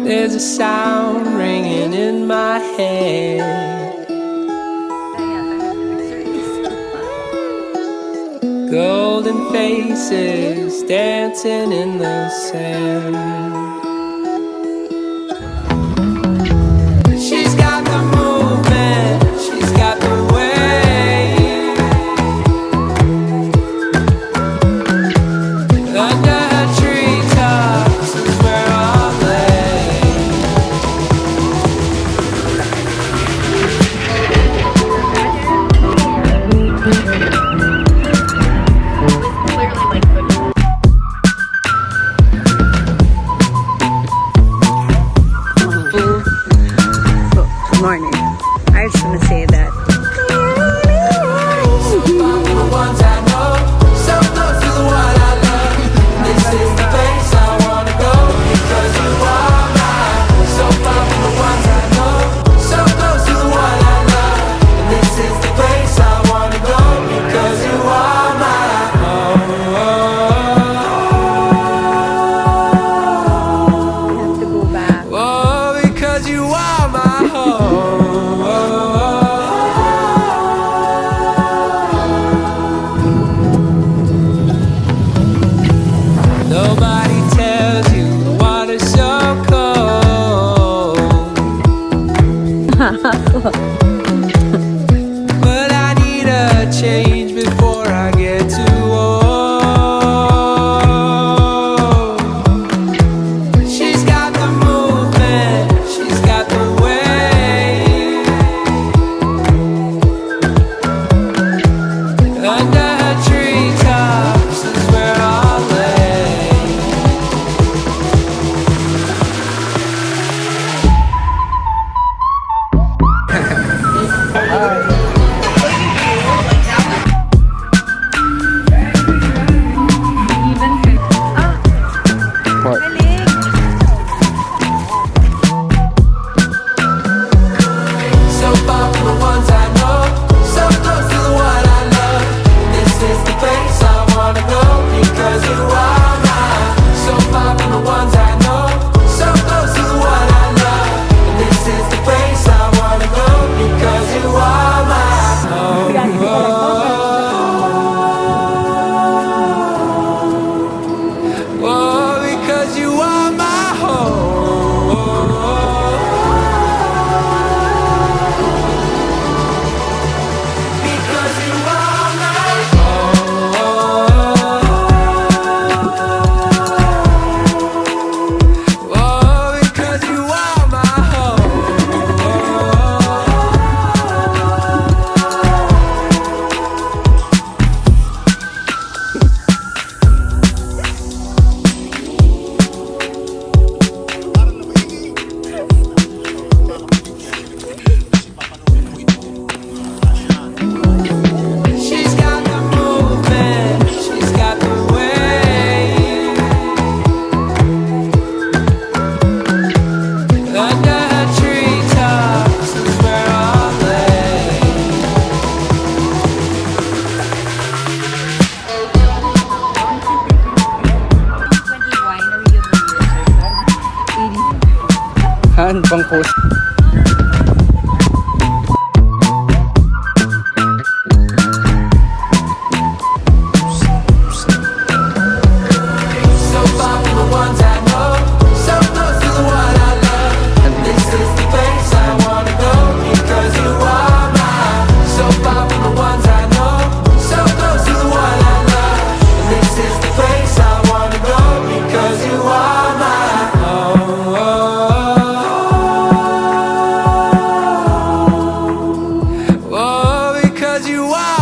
There's a sound ringing in my head. Golden faces dancing in the sand. She's got the movement, she's got the way. Under her treetops is where I'll lay. Good morning. I just want to say that I have to go back. Oh, because you are my home. Nobody tells you the water's so cold, but I need a change before I get too old. She's got the movement, she's got the way. Under her treetops is where I'll lay. So far from the ones I know, so close to the one I love. This is the place I wanna go because you are mine. So far from the ones I know, so close to the one I love. This is the place I wanna go because you are mine. Oh, because you are my home. Because you are my home. Oh, because you are my home. She's got the movement, she's got the way. Under her treetops is where I'll lay. Han, pang post. So far from the ones I know, so close to the one I love. This is the place I wanna go because you are mine. So far from the ones I know, so close to the one I love. This is the place I wanna go because you are mine. Oh, because you are.